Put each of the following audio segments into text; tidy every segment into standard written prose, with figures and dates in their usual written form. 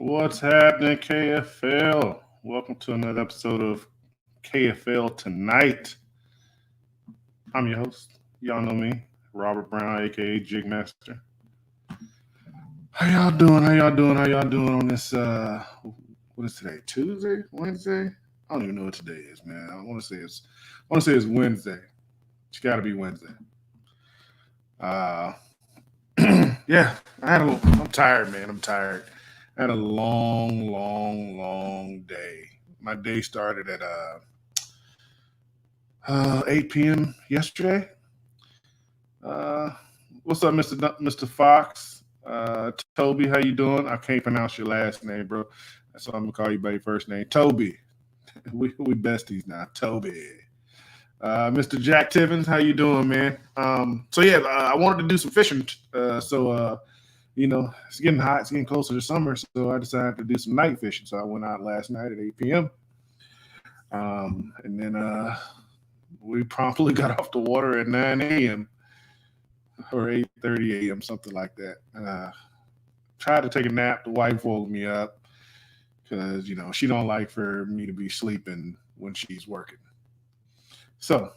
What's happening, KFL? Welcome to another episode of KFL Tonight. I'm your host. Y'all know me, Robert Brown, aka Jigmaster. How y'all doing? How y'all doing on this? What is today? Tuesday? Wednesday? I don't even know what today is, man. I want to say it's Wednesday. It's got to be Wednesday. Yeah, I'm tired, man. I'm tired. I had a long day. My day started at 8 p.m. yesterday. What's up, Mr. Fox? Toby, how you doing? I can't pronounce your last name, bro. So I'm gonna call you by your first name, Toby. we besties now, Toby. Mr. Jack Tibbins, how you doing, man? I wanted to do some fishing. It's getting hot. It's getting closer to summer, so I decided to do some night fishing. So I went out last night at 8 p.m. And then we promptly got off the water at 9 a.m. or 8:30 a.m., something like that. Tried to take a nap. The wife woke me up because, she don't like for me to be sleeping when she's working. So,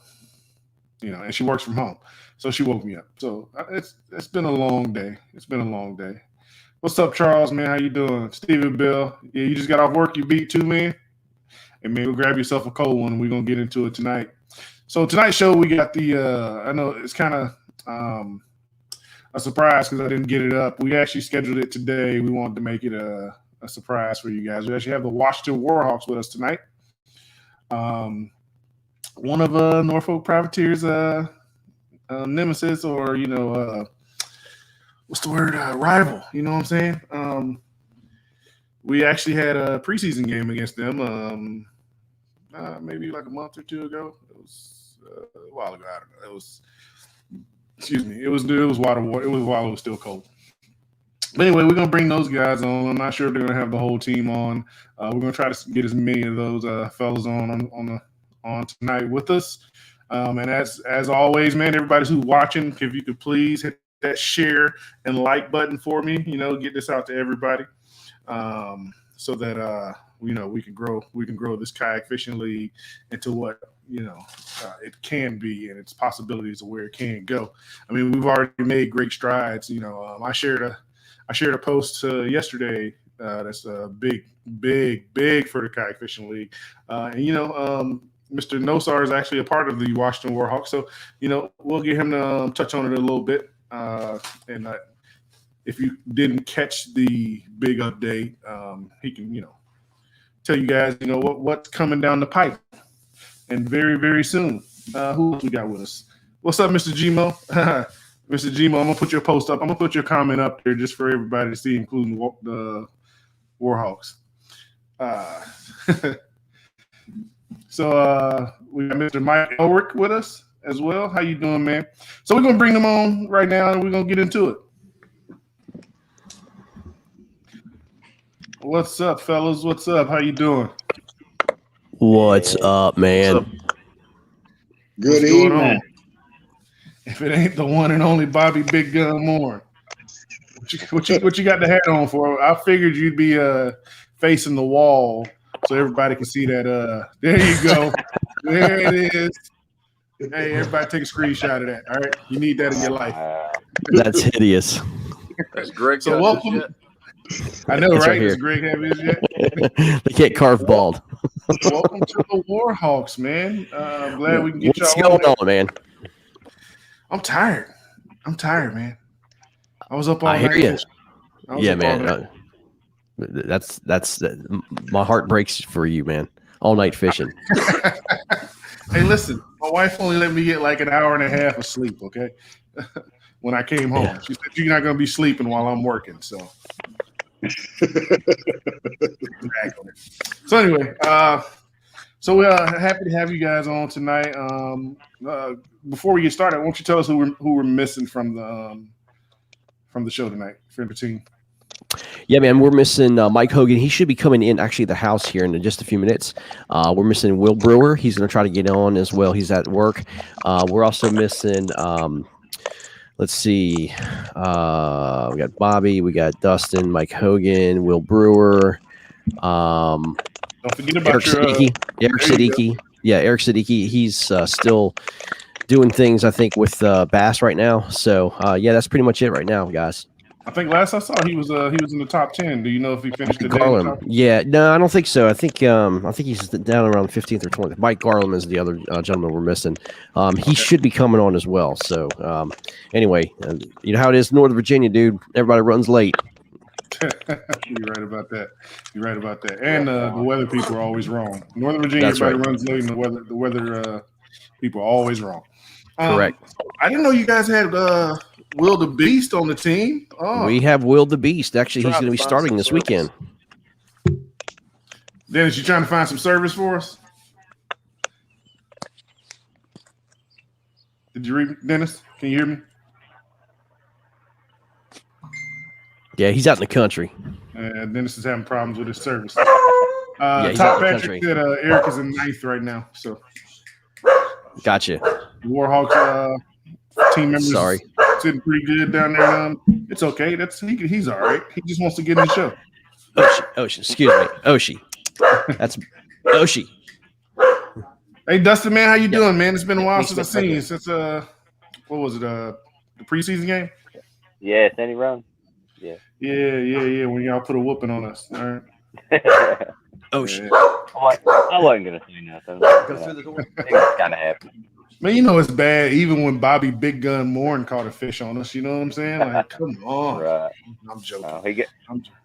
and she works from home. So she woke me up. So it's been a long day. What's up, Charles, man? How you doing? Stephen Bill. Yeah, you just got off work. You beat too, man? And maybe grab yourself a cold one. We're going to get into it tonight. So tonight's show, we got I know it's kind of a surprise because I didn't get it up. We actually scheduled it today. We wanted to make it a surprise for you guys. We actually have the Washington Warhawks with us tonight. One of Norfolk Privateer's nemesis, or what's the word? Rival. You know what I'm saying? We actually had a preseason game against them. Maybe like a month or two ago. It was a while ago. I don't know. It was while it was still cold. But anyway, we're gonna bring those guys on. I'm not sure if they're gonna have the whole team on. We're gonna try to get as many of those fellas on tonight with us. And as always, man, everybody who's watching, if you could please hit that share and like button for me, get this out to everybody. So that we can grow this kayak fishing league into what it can be, and its possibilities of where it can go. I mean, we've already made great strides. I shared a post yesterday that's big for the kayak fishing league, Mr. Nosar is actually a part of the Washington Warhawks, so we'll get him to touch on it a little bit. And if you didn't catch the big update, he can tell you guys what's coming down the pipe, and very, very soon. Who else we got with us? What's up, Mr. Gmo? Mr. Gmo, I'm gonna put your post up. I'm gonna put your comment up there just for everybody to see, including the Warhawks. So we got Mr. Mike Elrick with us as well. How you doing, man? So we're gonna bring them on right now, and we're gonna get into it. What's up, fellas? What's up? How you doing? What's up, man? What's up? Good evening. If it ain't the one and only Bobby Big Gun Moore, what you got the hat on for? I figured you'd be facing the wall so everybody can see that. There you go. There it is. Hey, everybody, take a screenshot of that. All right, you need that in your life. That's hideous. That's Greg. So welcome. I know, It's right? right Does Greg have his yet? They can't carve bald. Welcome to the Warhawks, man. I'm glad we can get What's y'all going on, man? I'm tired, man. I was up all I hear night. you. Yeah, man. That's my heart breaks for you, man. All night fishing. Hey, listen, my wife only let me get like an hour and a half of sleep, okay? When I came home. Yeah. She said, you're not going to be sleeping while I'm working, so. So anyway, so we're happy to have you guys on tonight. Before we get started, why don't you tell us who we're missing from the show tonight for the team? Yeah, man, we're missing Mike Hogan. He should be coming in actually the house here in just a few minutes. We're missing Will Brewer. He's going to try to get on as well. He's at work. We're also missing Let's see. We got Bobby. We got Dustin, Mike Hogan, Will Brewer. Don't forget about Eric Siddiqui. Eric Siddiqui. Yeah, Eric Siddiqui. He's still doing things, I think, with Bass right now. So, yeah, that's pretty much it right now, guys. I think last I saw he was in the top 10. Do you know if he finished today? Garland. Yeah, no, I don't think so. I think he's down around 15th or 20th. Mike Garland is the other gentleman we're missing. He should be coming on as well. So, anyway, you know how it is, Northern Virginia, dude. Everybody runs late. You're right about that. And the weather people are always wrong. Northern Virginia, That's everybody right. runs late, and the weather people are always wrong. Correct. I didn't know you guys had Will the Beast on the team. Oh. We have Will the Beast. Actually, he's going to be starting this weekend. Dennis, you trying to find some service for us? Did you read, Dennis? Can you hear me? Yeah, he's out in the country. Dennis is having problems with his service. He's Top out in the Patrick said Eric is in 9th right now. So, gotcha. The Warhawks team members sitting pretty good down there. It's okay. He's all right. He just wants to get in the show. Oshi, excuse me, Oshi. That's Oshi. Hey, Dustin, man, how you doing, man? It's been a while since I've seen you. Since what was it? The preseason game? Yeah, Sandy Run. Yeah. Yeah. When y'all put a whooping on us, all right. Oshi. I wasn't gonna say nothing. Go through the door. It was kind of happy. Man, you know it's bad even when Bobby Big Gun Moore caught a fish on us. You know what I'm saying? Like, come on. Right. I'm joking. No,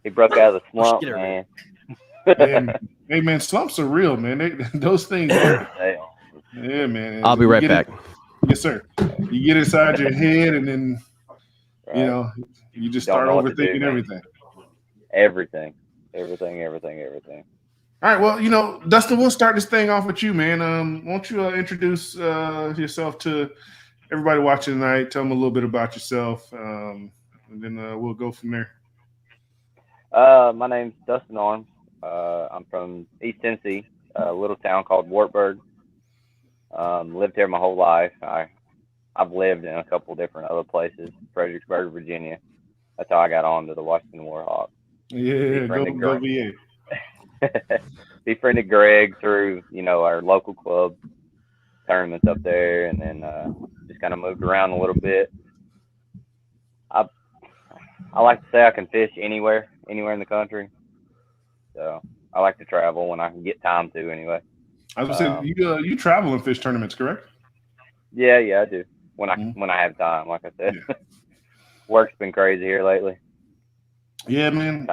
he broke out of the slump, man. Hey, man, slumps are real, man. Those things are. Yeah, man. I'll be right back. Yes, sir. You get inside your head and then, you know, you just start overthinking everything. Everything. All right, well, you know, Dustin, we'll start this thing off with you, man. Won't you introduce yourself to everybody watching tonight? Tell them a little bit about yourself, and then we'll go from there. My name's Dustin Arms. I'm from East Tennessee, a little town called Wartburg. Lived here my whole life. I've lived in a couple different other places, Fredericksburg, Virginia. That's how I got on to the Washington Warhawks. Yeah, go VA. Befriended Greg through, our local club tournaments up there, and then just kind of moved around a little bit. I like to say I can fish anywhere in the country. So I like to travel when I can get time to, anyway. I was saying, you travel in fish tournaments, correct? Yeah, I do. When I have time, like I said. Yeah. Work's been crazy here lately. Yeah, man.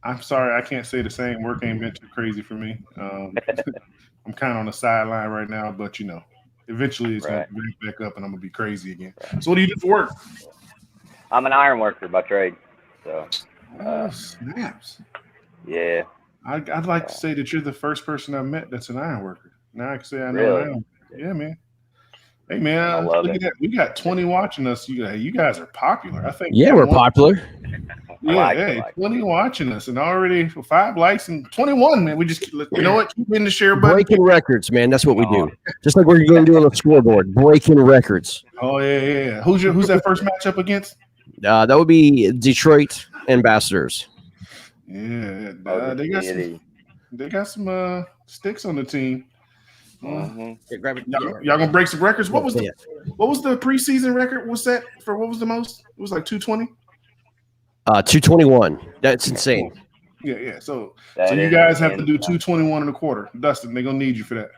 I'm sorry, I can't say the same. Work ain't been too crazy for me. I'm kind of on the sideline right now, but eventually it's going to back up and I'm going to be crazy again. Right. So what do you do for work? I'm an iron worker by trade. So. Snaps. Yeah. I'd like to say that you're the first person I've met that's an iron worker. Now I can say I know really? an iron worker. Yeah, man. Hey, man, look at that. We got 20 watching us. You guys are popular. I think. Yeah, we're popular. Yeah, 20 watching us and already 5 likes and 21, man. We just, keep in the share button. Breaking records, man. That's what we do. Just like we're going to do on the scoreboard. Breaking records. Oh, yeah. Who's that first matchup against? That would be Detroit Ambassadors. Yeah, they got some sticks on the team. Y'all gonna break some records? What was the preseason record? What was the most? It was like 220. 221. That's insane. Yeah. So you guys have to do 221 and a quarter. Dustin, they're gonna need you for that.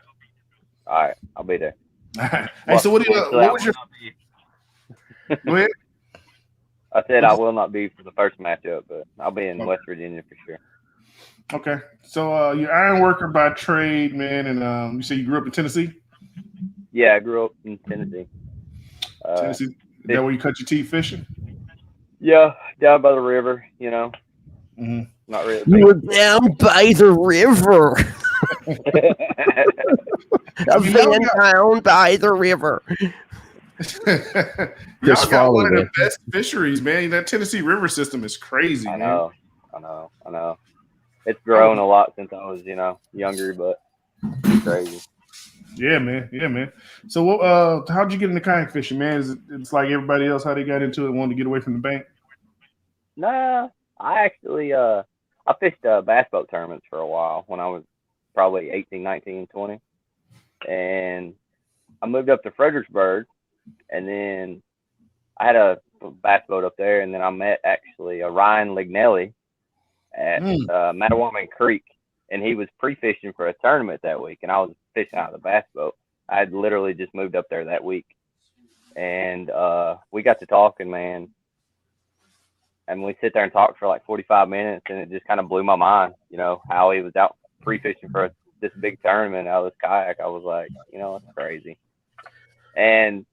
All right, I'll be there. Hey, so what was your? Go ahead. I said I will not be for the first matchup, but I'll be in West Virginia for sure. Okay. So you're iron worker by trade, man, and you say you grew up in Tennessee? Yeah, I grew up in Tennessee. Tennessee? Is that where you cut your teeth fishing? Yeah, down by the river, Mm-hmm. Not really. You were down by the river. Down by the river. Y'all got one of the best fisheries, man. That Tennessee river system is crazy. I know. It's grown a lot since I was, younger, but it's crazy. Yeah, man. Yeah, man. So, how'd you get into kayak fishing, man? It's like everybody else, how they got into it, wanted to get away from the bank? Nah, I actually I fished bass boat tournaments for a while when I was probably 18, 19, 20. And I moved up to Fredericksburg, and then I had a bass boat up there, and then I met actually Ryan Lignelli at Mattawaman Creek, and he was pre-fishing for a tournament that week, and I was fishing out of the bass boat. I had literally just moved up there that week, and we got to talking, man. And we sit there and talk for like 45 minutes, and it just kind of blew my mind, how he was out pre-fishing for this big tournament out of this kayak. I was like, it's crazy. And,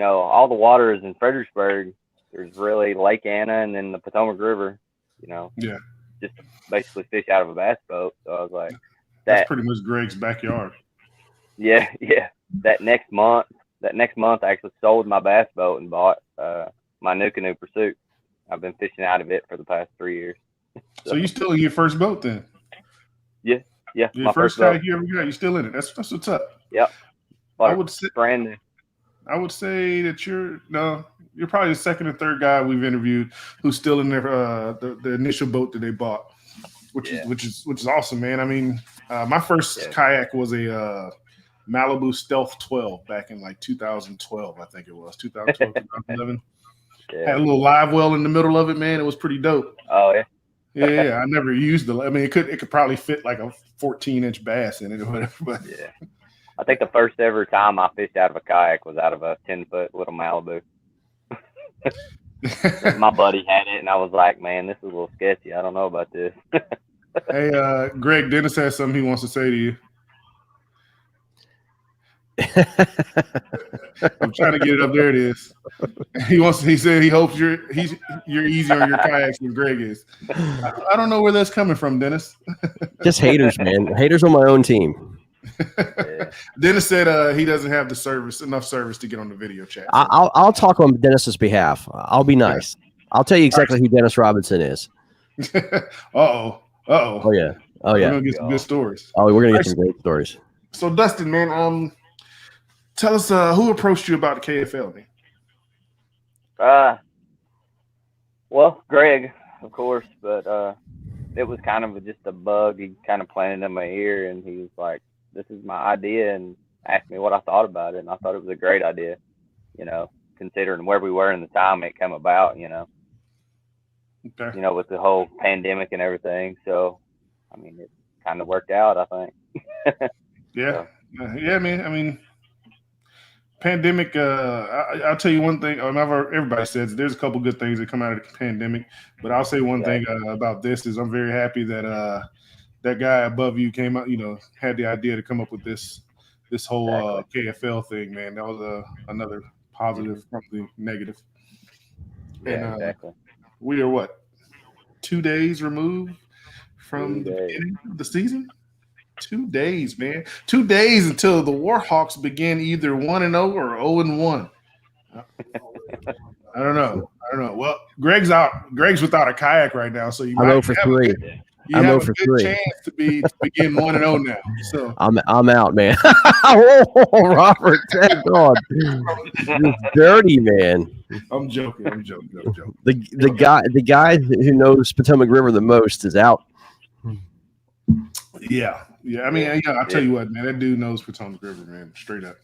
all the waters in Fredericksburg, there's really Lake Anna and then the Potomac River, Yeah. just basically fish out of a bass boat. So I was like, that's pretty much Greg's backyard. Yeah. That next month, I actually sold my bass boat and bought my new canoe Pursuit. I've been fishing out of it for the past 3 years. So you still in your first boat then? Yeah. Your first kayak you ever got, you still in it. That's what's up. Yep. I would say brand new. I would say that you're probably the second or third guy we've interviewed who's still in their the initial boat that they bought, which is awesome, man. I mean, my first kayak was a Malibu Stealth 12 back in like 2012, I think it was 2012, 2011. Yeah. Had a little live well in the middle of it, man. It was pretty dope. Oh yeah. Yeah. I never used it. I mean, it could probably fit like a 14-inch bass in it or whatever. But yeah, I think the first ever time I fished out of a kayak was out of a 10-foot little Malibu. My buddy had it, and I was like, "Man, this is a little sketchy. I don't know about this." Hey, Greg, Dennis has something he wants to say to you. I'm trying to get it up. There it is. He said he hopes you're easy on your kayaks than Greg is. I don't know where that's coming from, Dennis. Just haters, man. Haters on my own team. Yeah. Dennis said he doesn't have enough service to get on the video chat. So. I'll talk on Dennis's behalf. I'll be nice. Yeah. I'll tell you exactly who Dennis Robinson is. Oh yeah. We're gonna get some good stories. Oh, we're gonna get some great stories. So Dustin, man, tell us who approached you about the KFL, man? Well, Greg, of course, but it was kind of just a bug. He kind of planted in my ear, and he was like, "This is my idea," and asked me what I thought about it, and I thought it was a great idea, considering where we were in the time it came about, Okay. with the whole pandemic and everything. So, I mean, it kind of worked out, I think. Yeah. Yeah, man. I mean, pandemic, I'll tell you one thing. Everybody says there's a couple good things that come out of the pandemic, but I'll say one thing about this is I'm very happy that that guy above you came out, had the idea to come up with this whole KFL thing, man. That was another positive from the negative. Yeah, and, exactly. We are 2 days removed from the beginning of the season? 2 days, man. 2 days until the Warhawks begin either 1-0 or 0-1. I don't know. Well, Greg's out. Greg's without a kayak right now, so you I'm might 0 for 3. You have a good chance to begin 1-0 now. So I'm out, man. Robert, thank God. You're dirty, man. I'm joking. The guy who knows Potomac River the most is out. Yeah. I mean, I'll tell you what, man. That dude knows Potomac River, man. Straight up.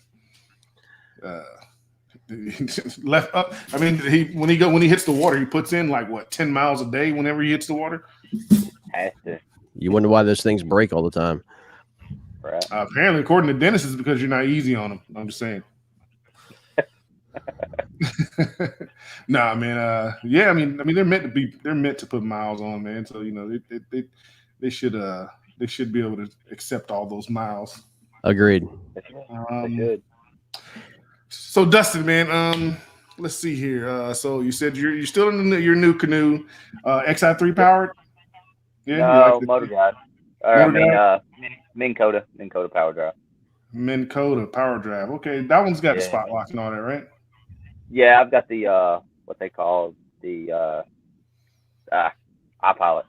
Left up. I mean, when he hits the water, he puts in 10 miles a day whenever he hits the water. Has to. You wonder why those things break all the time. Right. Apparently, according to Dennis, it's because you're not easy on them. I'm just saying. Nah, man. Yeah, I mean, they're meant to put miles on, man. So they should be able to accept all those miles. Agreed. They should. So Dustin, man, let's see here. So you said you're still in your new canoe, XI3 powered? Yeah. No, motor guide. Minn Kota power drive. Minn Kota power drive. Okay, that one's got the spot lock and all that, right? Yeah, I've got the what they call the iPilot.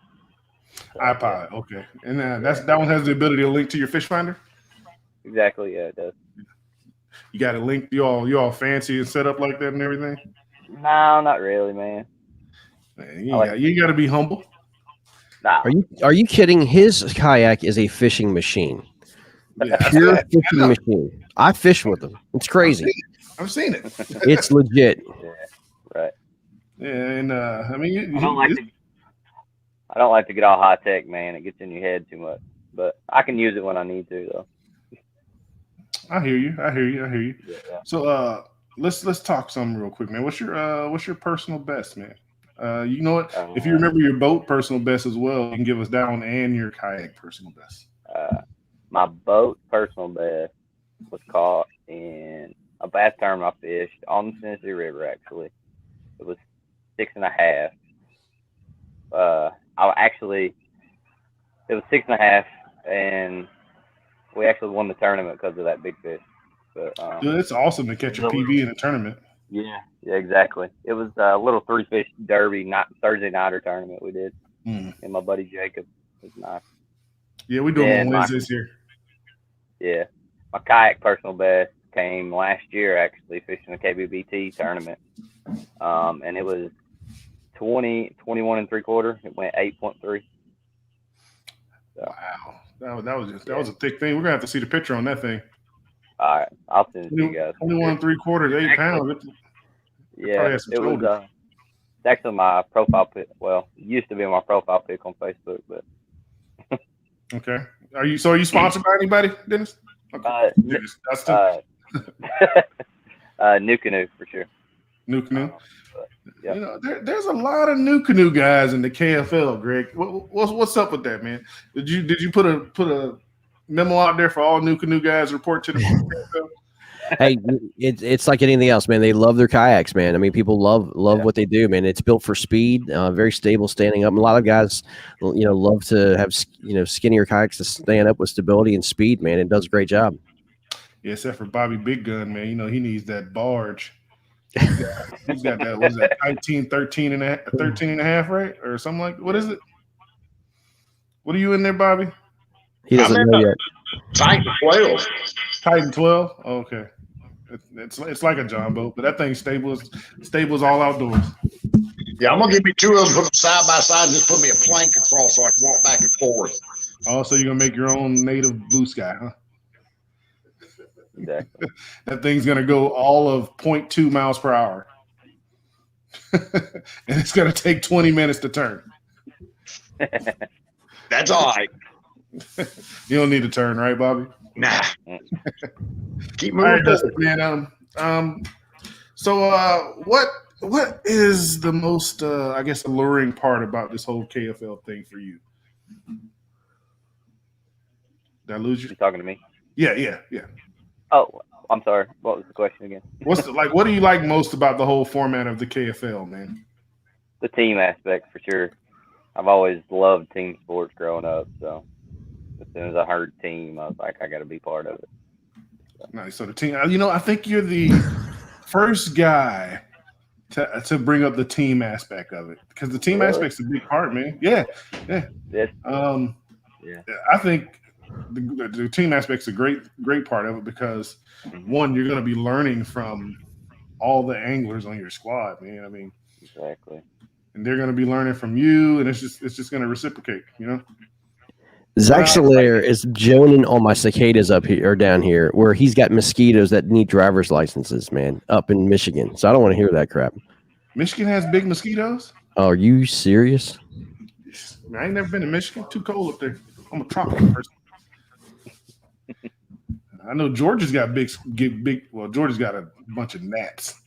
iPilot, okay. And that one has the ability to link to your fish finder? exactly. Yeah, it does. You got it linked. You all fancy and set up like that and everything. No, not really, man. Man, you got to be humble. Nah. Are you kidding? His kayak is a fishing machine. Yeah, Pure fishing machine. I fish with them. It's crazy. I've seen it. It's legit. Yeah, right. Yeah, and I mean, I don't like to get all high tech, man. It gets in your head too much. But I can use it when I need to, though. I hear you. Yeah. So let's talk something real quick, man. What's your personal best, man? You know what? If you remember your boat personal best as well, you can give us that one and your kayak personal best. My boat personal best was caught in a bass tournament I fished on the Tennessee River. Actually, it was 6.5. It was 6.5, and we actually won the tournament because of that big fish. But dude, it's awesome to catch a PB in a tournament. Yeah, exactly. It was a little 3-fish derby, not Thursday nighter tournament we did, and my buddy Jacob. It was nice. Yeah, we do them on Wednesdays here. Yeah, my kayak personal best came last year, actually fishing the KBBT tournament, and it was 21 3/4. It went 8.3. So, wow, that was a thick thing. We're gonna have to see the picture on that thing. All right, I'll send it to you guys. 21 3/4, 8 pounds. Yeah, it was. It's actually my profile pic. Well, it used to be my profile pic on Facebook, but. Okay. Are you sponsored by anybody, Dennis? Okay. New Canoe for sure. New Canoe. Yeah. You know, there's a lot of New Canoe guys in the KFL, Greg. What's up with that, man? Did you put a memo out there for all New Canoe guys report to the KFL? Hey, it's like anything else, man. They love their kayaks, man. I mean, people love what they do, man. It's built for speed, very stable, standing up. A lot of guys, love to have skinnier kayaks to stand up with stability and speed, man. It does a great job. Yeah, except for Bobby Big Gun, man. He needs that barge. He's got that. What is that? 13 and a half, right, or something like. What is it? What are you in there, Bobby? He doesn't know yet. Titan 12. Titan 12. Oh, okay. It's like a John boat, but that thing's stable all outdoors. Yeah, I'm gonna give me 2 of them, put them side by side, and just put me a plank across so I can walk back and forth. Oh, so you're gonna make your own native blue sky, huh? Exactly. That thing's gonna go all of 0.2 miles per hour, and it's gonna take 20 minutes to turn. That's all right. You don't need to turn, right, Bobby? Nah. Keep moving. All right, Dustin, man. So what is the most I guess alluring part about this whole KFL thing for you? Did I lose you? You talking to me? Yeah. Oh, I'm sorry. What was the question again? What do you like most about the whole format of the KFL, man? The team aspect, for sure. I've always loved team sports growing up, so as soon as I heard team, I was like, I got to be part of it. Nice. So the team, I think you're the first guy to bring up the team aspect of it, because the team aspect's a big part, man. Yeah. Yes. I think the team aspect's a great part of it because one, you're going to be learning from all the anglers on your squad, man. I mean, exactly. And they're going to be learning from you, and it's just going to reciprocate, Zach Solaire is joning on my cicadas up here or down here, where he's got mosquitoes that need driver's licenses, man, up in Michigan. So I don't want to hear that crap. Michigan has big mosquitoes? Oh, are you serious? I ain't never been to Michigan. Too cold up there. I'm a tropical person. I know Georgia's got big. Well, Georgia's got a bunch of gnats.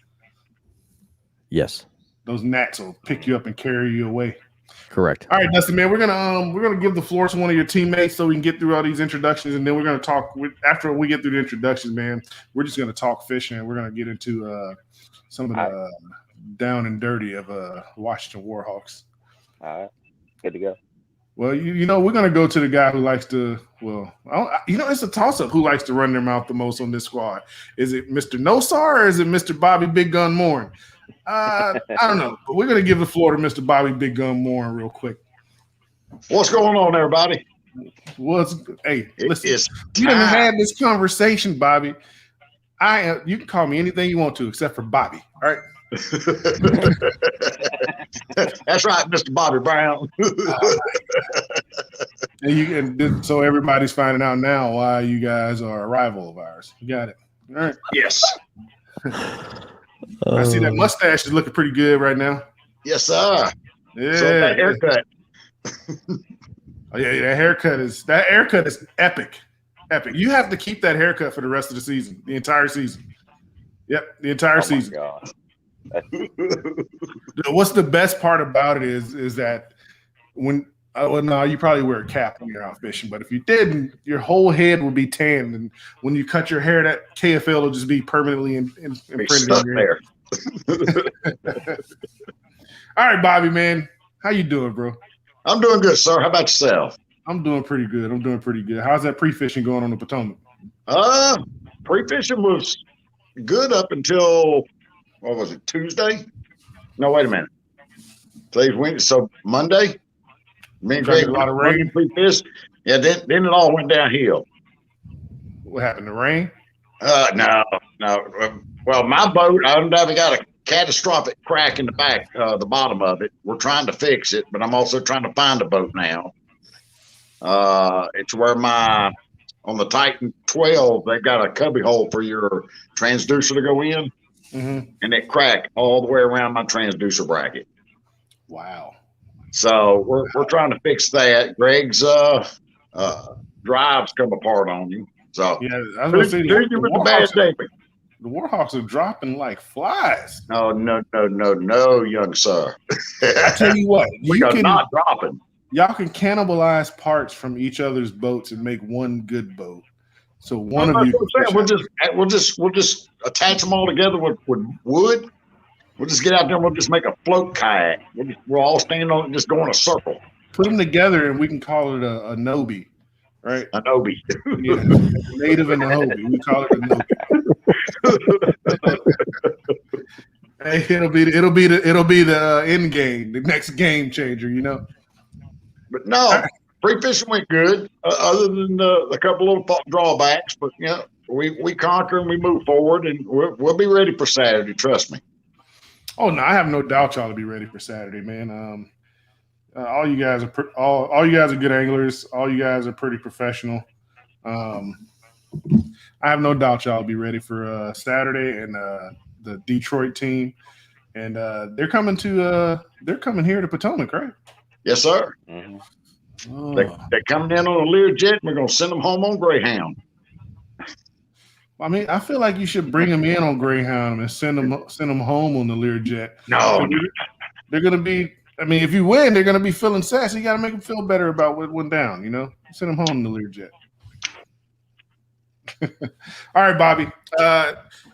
Yes. Those gnats will pick you up and carry you away. Correct. All right, Dustin, man, we're gonna give the floor to one of your teammates so we can get through all these introductions, and then we're gonna talk. After we get through the introductions, man, we're just gonna talk fishing. We're gonna get into some of the down and dirty of Washington Warhawks. All right, good to go. Well, we're gonna go to the guy who likes to. Well, it's a toss-up. Who likes to run their mouth the most on this squad? Is it Mr. Nosar or is it Mr. Bobby Big Gun Morin? I don't know, but we're going to give the floor to Mr. Bobby Big Gun Morin real quick. What's going on, everybody? Hey, listen, It's you done time. had this conversation, Bobby. You can call me anything you want to, except for Bobby. All right. That's right, Mr. Bobby Brown. So everybody's finding out now why you guys are a rival of ours. You got it. All right. Yes. I see that mustache is looking pretty good right now. Yes, sir. Yeah. So that haircut. Oh yeah, that haircut is epic. Epic. You have to keep that haircut for the rest of the season, the entire season. Yep, the entire season. God. What's the best part about it is that when no, you probably wear a cap when you're out fishing, but if you didn't, your whole head would be tanned, and when you cut your hair, that KFL will just be permanently imprinted on your hair. All right, Bobby, man, how you doing, bro? I'm doing good, sir. How about yourself? I'm doing pretty good. How's that pre-fishing going on the Potomac? Pre-fishing was good up until, what was it, Tuesday? No, wait a minute. Today's Wednesday, so Monday. Me and Greg a lot of rain. Pre-fish. Yeah, then it all went downhill. What happened? The rain? No. Well, my boat, I've got a catastrophic crack in the back, the bottom of it. We're trying to fix it, but I'm also trying to find a boat now. It's where on the Titan 12, they've got a cubby hole for your transducer to go in, and it cracked all the way around my transducer bracket. Wow. So we're trying to fix that. Greg's drives come apart on you. So yeah, I was going to say the Warhawks are dropping like flies. No, young sir. I tell you what, we are not dropping. Y'all can cannibalize parts from each other's boats and make one good boat. So one of you. We'll just attach them all together with wood. We'll just get out there and we'll just make a float kayak. We'll all stand on it and just go in a circle. Put them together and we can call it a Nobi, right? A Nobi. Yeah, native and a Hobie. We call it a Nobi. Hey, it'll be the end game, the next game changer, you know. But no, pre-fishing went good, other than a couple little drawbacks. But yeah, we conquer and we move forward, and we'll be ready for Saturday. Trust me. Oh no, I have no doubt y'all will be ready for Saturday, man. All you guys are all you guys are good anglers. All you guys are pretty professional. I have no doubt y'all will be ready for Saturday and the Detroit team, and they're coming here to Potomac, right? Yes, sir. Mm-hmm. Oh. They're coming in on a Learjet, and we're going to send them home on Greyhound. I mean, I feel like you should bring them in on Greyhound and send them home on the Learjet. No. They're going to be – I mean, if you win, they're going to be feeling sassy. You got to make them feel better about what went down, you know? Send them home on the Learjet. All right, Bobby.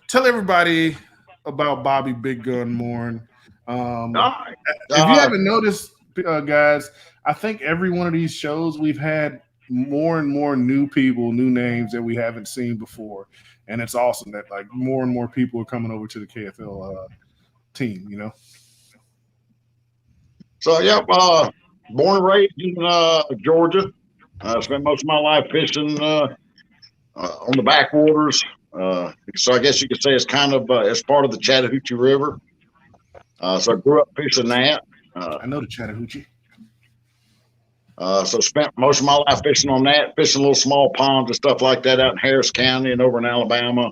Tell everybody about Bobby Big Gun Morin. If you haven't noticed – guys, I think every one of these shows we've had more and more new people, new names that we haven't seen before, and it's awesome that like more and more people are coming over to the KFL team. You know. So yeah, born and raised in Georgia. Spent most of my life fishing on the backwaters. So I guess you could say it's kind of it's part of the Chattahoochee River. So I grew up fishing that. I know the Chattahoochee. So spent most of my life fishing on that, fishing little small ponds and stuff like that out in Harris County and over in Alabama.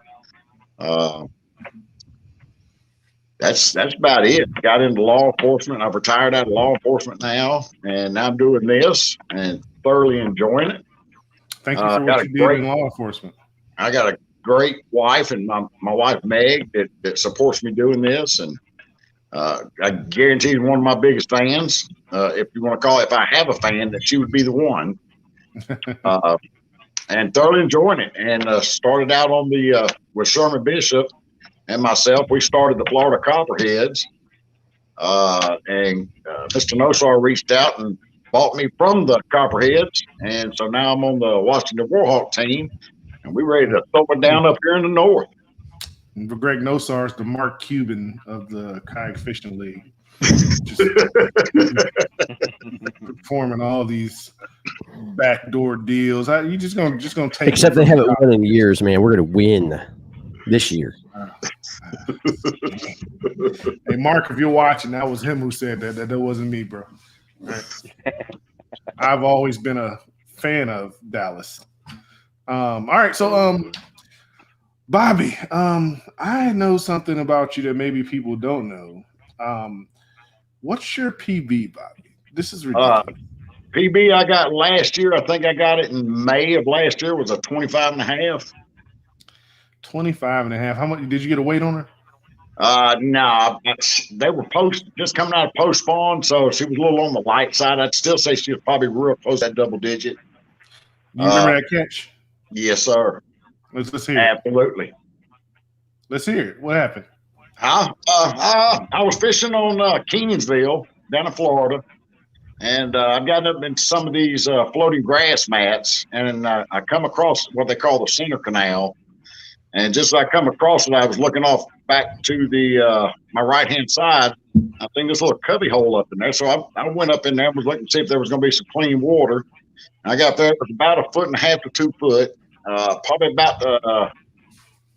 That's about it. Got into law enforcement. I've retired out of law enforcement now, and I'm doing this and thoroughly enjoying it. Thank you for what you did in law enforcement. I got a great wife, and my wife Meg that supports me doing this, and I guarantee she's one of my biggest fans. If you want to call it, if I have a fan, that she would be the one. And thoroughly enjoying it. And started out on the with Sherman Bishop and myself. We started the Florida Copperheads, and Mr. Nosar reached out and bought me from the Copperheads, and so now I'm on the Washington Warhawk team, and we're ready to throw it down up here in the north. Greg Nosar is the Mark Cuban of the Kayak Fishing League. performing all these backdoor deals. You just gonna take. Except they haven't won in years, man. We're gonna win this year. Hey, Mark, if you're watching, that was him who said that. That wasn't me, bro. Right. I've always been a fan of Dallas. All right, so Bobby, I know something about you that maybe people don't know. What's your PB, Bobby? This is ridiculous. PB I got last year. I think I got it in May of last year. Was a 25 and a half. 25 and a half. How much did you get a weight on her? No, they were just coming out of post spawn, so she was a little on the light side. I'd still say she was probably real close to that double digit. You remember that catch? Yes, sir. Let's hear it. Absolutely. Let's hear it. What happened? I was fishing on Kenansville down in Florida, and I got up into some of these floating grass mats, and I come across what they call the center canal. And just as I come across it, I was looking off back to the my right-hand side. I think there's a little cubby hole up in there. So I went up in there and was looking to see if there was going to be some clean water. And I got there. It was about 1.5 to 2 foot, probably about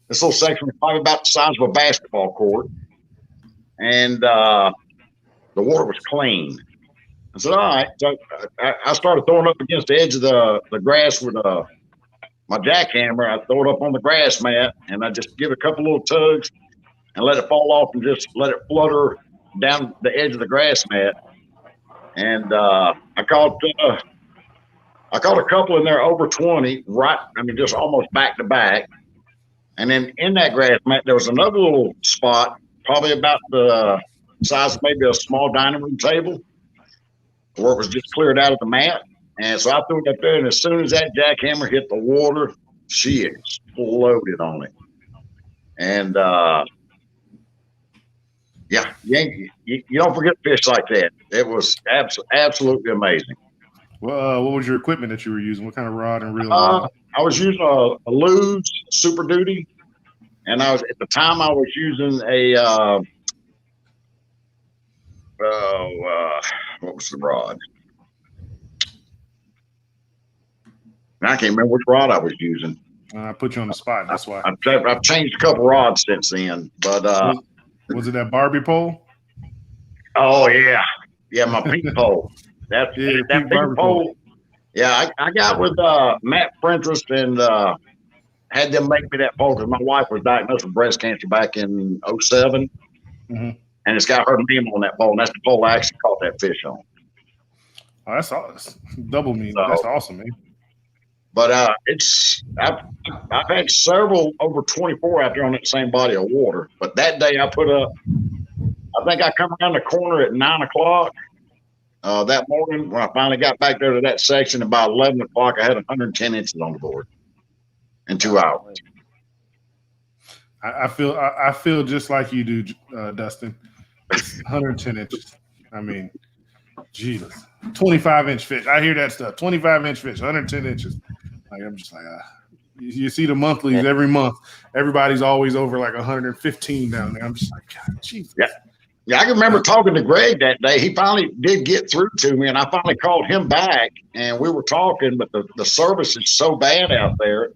this little section was probably about the size of a basketball court. And the water was clean. I said, all right. So I started throwing up against the edge of the grass with my jackhammer. I throw it up on the grass mat, and I just give it a couple little tugs and let it fall off and just let it flutter down the edge of the grass mat. And I caught a couple in there over 20, right? I mean, just almost back to back. And then in that grass mat, there was another little spot, probably about the size of maybe a small dining room table, where it was just cleared out of the mat. And so I threw it up there, and as soon as that jackhammer hit the water, she exploded on it. And yeah, you don't forget fish like that. It was absolutely amazing. Well, what was your equipment that you were using? What kind of rod and reel? I was using a Lew's Super Duty, and at the time I was using a what was the rod? I can't remember which rod I was using. I put you on the spot. That's why. I've changed a couple rods since then. But was it that Barbie pole? Oh yeah, my pink pole. That pink pole. Yeah, I got with Matt Frentress and had them make me that pole because my wife was diagnosed with breast cancer back in 2007, and it's got her name on that pole, and that's the pole I actually caught that fish on. Oh, that's awesome. Double mean. That's awesome, man. But I've had several over 24 out there on that same body of water. But that day I think I come around the corner at 9 o'clock that morning when I finally got back there to that section. About 11 o'clock, I had 110 inches on the board in 2 hours. I feel just like you do, Dustin. It's 110 inches. I mean, Jesus. 25-inch fish. I hear that stuff. 25-inch fish, 110 inches. Like, I'm just like, you see the monthlies every month. Everybody's always over like 115 down there. I'm just like, God, Jesus. Yeah, I can remember talking to Greg that day. He finally did get through to me, and I finally called him back, and we were talking, but the service is so bad out there.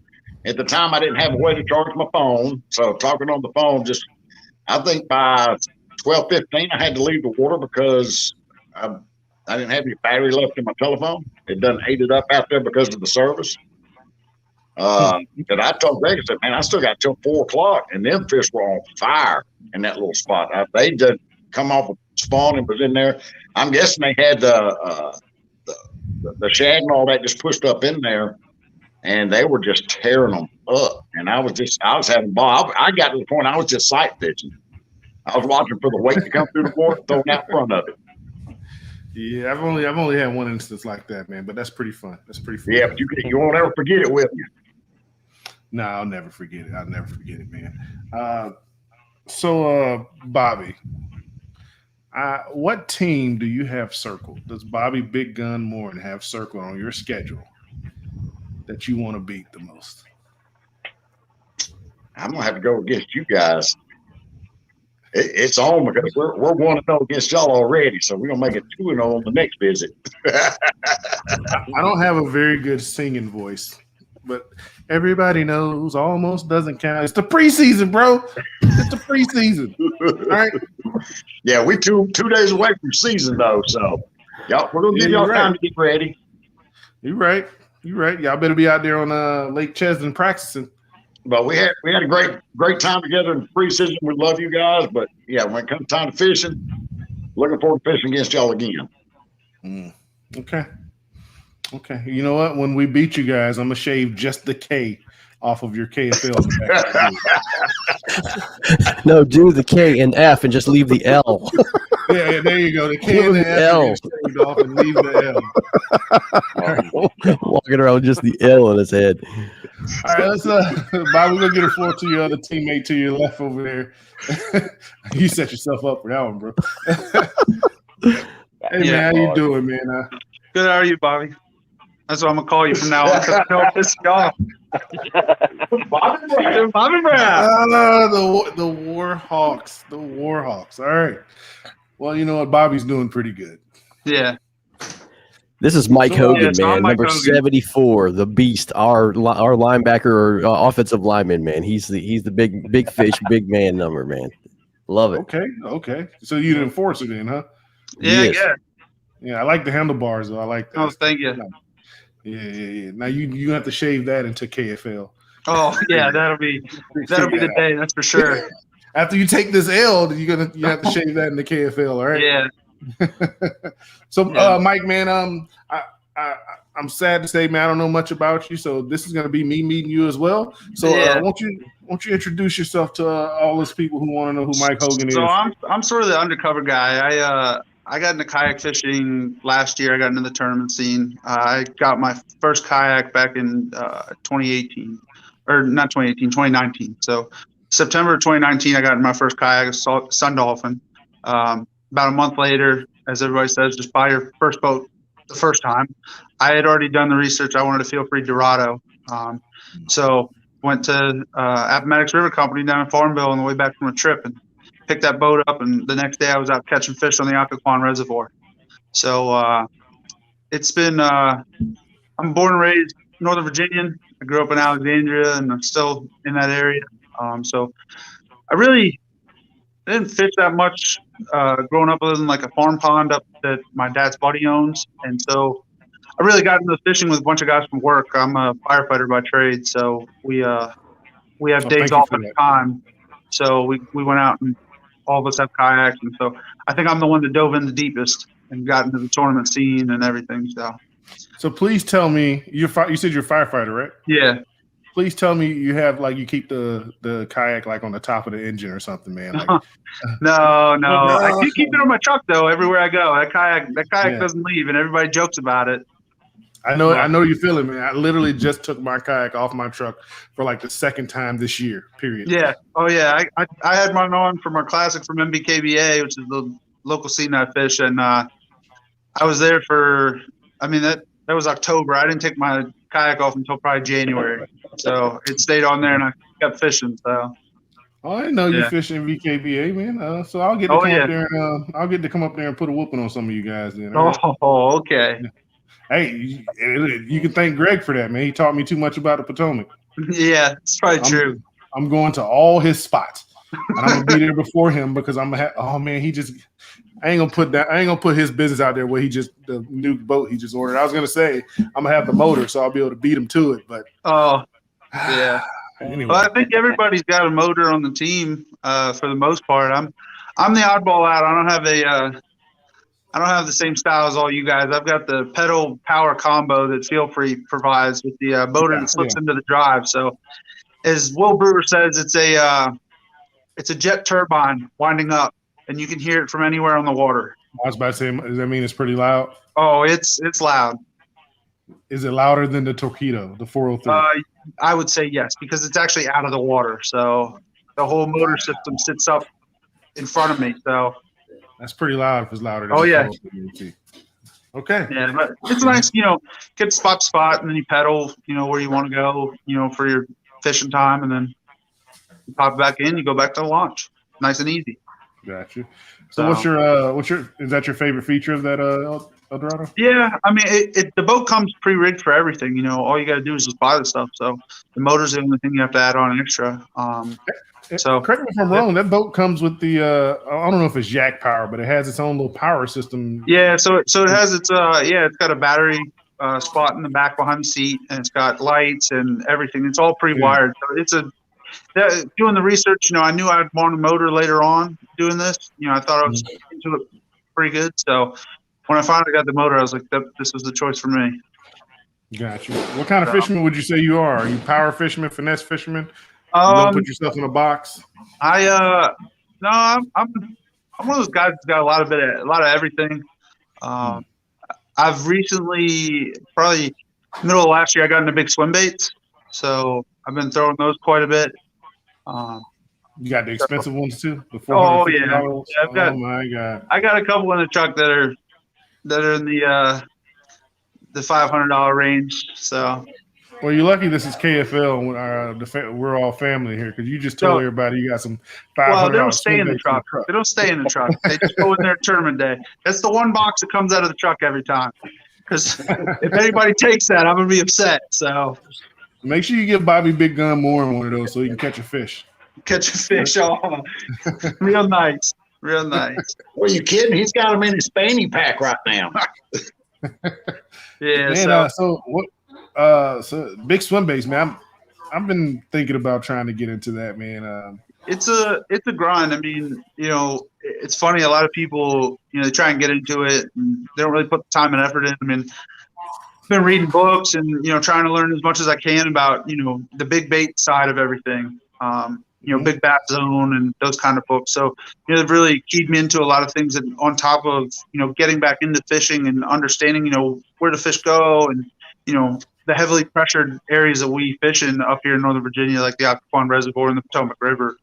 At the time, I didn't have a way to charge my phone, so talking on the phone, I think by 12:15, I had to leave the water because I didn't have any battery left in my telephone. It done ate it up out there because of the service. And I told Greg, I said, man, I still got till 4 o'clock, and them fish were on fire in that little spot. They just come off of spawn and was in there. I'm guessing they had the shad and all that just pushed up in there, and they were just tearing them up. And I was having ball. I got to the point I was just sight fishing. I was watching for the weight to come through the water, throwing out in front of it. Yeah, I've only had one instance like that, man. But that's pretty fun. Yeah, but you won't ever forget it, will you? No, I'll never forget it. I'll never forget it, man. So, Bobby, what team do you have circled? Does Bobby Big Gun Moore have circled on your schedule that you want to beat the most? I'm gonna have to go against you guys. It's on because we're 1-0 against y'all already, so we're gonna make it 2-0 on the next visit. I don't have a very good singing voice, but everybody knows almost doesn't count. It's the preseason, bro. It's the preseason. All right. Yeah, we two days away from season though, so y'all we're gonna give y'all time to get ready. You're right. Y'all better be out there on Lake Chesden practicing. But we had a great time together in the preseason. We love you guys, but yeah, when it comes time to fishing, looking forward to fishing against y'all again. Okay. You know what? When we beat you guys, I'm gonna shave just the K off of your KFL. No, do the K and F and just leave the L. Yeah, there you go. The K and the F L. shaved off and leave the L. Walking around with just the L on his head. All right, let's Bob, we're gonna get a floor to your other teammate to your left over there. You set yourself up for that one, bro. Hey man, how you doing, man? Good, how are you, Bobby? That's what I'm gonna call you from now on because I know I'll piss you off. Bobby Brown. The Warhawks. The Warhawks. All right. Well, you know what? Bobby's doing pretty good. Yeah. This is Mike Hogan, so man, Mike number Hogan. 74, the beast, our linebacker or offensive lineman, man. He's the big fish, big man number, man. Love it. Okay. So you didn't force it in, huh? Yeah, Yes. yeah. Yeah, I like the handlebars though. I like that. Oh, thank you. Yeah. Now you have to shave that into KFL. Oh, yeah, that'll be the day, that's for sure. After you take this L, you have to shave that into KFL, all right? Yeah. So, Mike, man, I'm sad to say, man, I don't know much about you, so this is going to be me meeting you as well. So, won't you introduce yourself to all those people who want to know who Mike Hogan is? So I'm sort of the undercover guy. I got into kayak fishing last year. I got into the tournament scene. I got my first kayak back in 2018, or not 2018, 2019. So September of 2019, I got in my first kayak, Sun Dolphin. About a month later, as everybody says, just buy your first boat the first time. I had already done the research. I wanted to feel free Dorado. So went to Appomattox River Company down in Farmville on the way back from a trip and picked that boat up. And the next day I was out catching fish on the Occoquan Reservoir. So it's been I'm born and raised Northern Virginian. I grew up in Alexandria and I'm still in that area. So I really didn't fish that much growing up other than like a farm pond up that my dad's buddy owns. And so I really got into fishing with a bunch of guys from work. I'm a firefighter by trade, so we have days off at a time. So we went out and all of us have kayaks. And so I think I'm the one that dove in the deepest and got into the tournament scene and everything. So please tell me, you said you're a firefighter, right? Yeah. Please tell me you have you keep the kayak like on the top of the engine or something, man. Like, no. I do keep it on my truck though. Everywhere I go, that kayak doesn't leave, and everybody jokes about it. I know you feel it, man. I literally just took my kayak off my truck for like the second time this year. Period. Yeah. Oh yeah. I had mine on from our classic from MBKBA, which is the local scene I fish, and I was there for. I mean that was October. I didn't take my kayak off until probably January. So it stayed on there, and I kept fishing. So, I didn't know you fishing VKBA, man. So I'll get to come up there, and I'll get to come up there and put a whooping on some of you guys. Then. Right? Oh, okay. Hey, you can thank Greg for that, man. He taught me too much about the Potomac. Yeah, it's probably true. I'm going to all his spots, and I'm gonna be there before him because I'm gonna have. Oh man, I ain't gonna put his business out there where the new boat he just ordered. I was gonna say I'm gonna have the motor, so I'll be able to beat him to it. But yeah. Anyway. Well, I think everybody's got a motor on the team for the most part. I'm the oddball out. I don't have the same style as all you guys. I've got the pedal power combo that Feel Free provides with the motor that slips into the drive. So, as Will Brewer says, it's a jet turbine winding up, and you can hear it from anywhere on the water. I was about to say, does that mean it's pretty loud? Oh, it's loud. Is it louder than the Torpedo, the 403? I would say yes, because it's actually out of the water. So the whole motor system sits up in front of me. So that's pretty loud if it's louder than the 403. Okay. Yeah, but it's nice, get spot to spot, and then you pedal, where you want to go, for your fishing time, and then you pop back in, you go back to the launch. Nice and easy. Got you. So what's your is that your favorite feature of that Eldorado? Yeah, I mean, the boat comes pre-rigged for everything. You know, all you got to do is just buy the stuff. So the motor's the only thing you have to add on extra. So correct me if I'm wrong. That boat comes with the I don't know if it's yak power, but it has its own little power system. yeah, so it has its it's got a battery spot in the back behind the seat, and it's got lights and everything. It's all pre-wired. So doing the research, you know, I knew I'd want a motor later on doing this. You know, I thought I was into it pretty good. So when I finally got the motor, I was like, this was the choice for me. Gotcha. What kind of fisherman would you say you are? Are you power fisherman, finesse fisherman? You don't put yourself in a box? No, I'm one of those guys that's got a lot of everything. I've recently, probably middle of last year, I got into big swim baits. So I've been throwing those quite a bit. You got the expensive ones too? Oh yeah. Oh my God. I got a couple in the truck that are in the $500 range. So. Well, you're lucky this is KFL. We're all family here because you just told everybody you got some $500. Well, they don't stay in the truck. They don't stay in the truck. They just go in there tournament day. That's the one box that comes out of the truck every time. Because if anybody takes that, I'm gonna be upset. So make sure you give Bobby Big Gun more in one of those so he can catch a fish. Catch a fish, real nice, real nice. Well, you kidding? He's got him in his fanny pack right now. Yeah. Man, so what? So big swim baits, man. I've been thinking about trying to get into that, man. It's a grind. I mean, you know, it's funny. A lot of people, you know, they try and get into it, and they don't really put the time and effort in. I mean, I've been reading books and, you know, trying to learn as much as I can about, you know, the big bait side of everything. You know, Big Bass Zone and those kind of books. So, you know, they've really keyed me into a lot of things. And on top of, you know, getting back into fishing and understanding, you know, where the fish go and, you know, the heavily pressured areas that we fish in up here in Northern Virginia, like the Occoquan Reservoir and the Potomac River,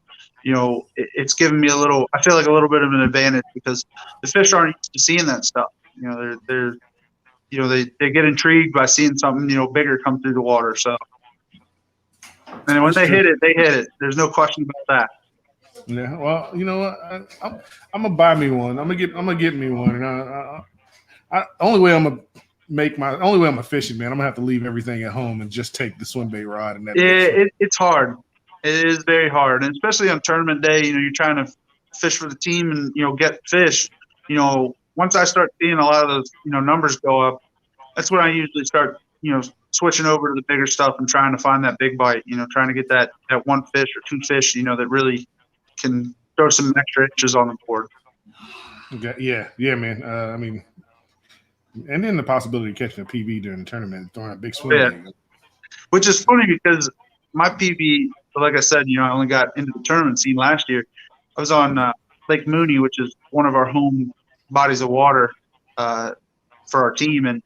you know, it's given me I feel like a little bit of an advantage because the fish aren't used to seeing that stuff. You know, they're you know, they get intrigued by seeing something, you know, bigger come through the water. So, and when they hit it. There's no question about that. Yeah. Well, you know what? I'm gonna buy me one. I'm gonna get me one. And only way I'm a fishing, man. I'm gonna have to leave everything at home and just take the swim bait rod and that. Yeah, it's hard. It is very hard, and especially on tournament day. You know, you're trying to fish for the team and, you know, get fish. You know, once I start seeing a lot of those, you know, numbers go up, that's when I usually start, you know, switching over to the bigger stuff and trying to find that big bite. You know, trying to get that one fish or two fish, you know, that really can throw some extra inches on the board. Yeah, man. I mean, and then the possibility of catching a PB during the tournament, throwing a big swim. Yeah. Which is funny because my PB, like I said, you know, I only got into the tournament scene last year. I was on Lake Mooney, which is one of our home bodies of water for our team, and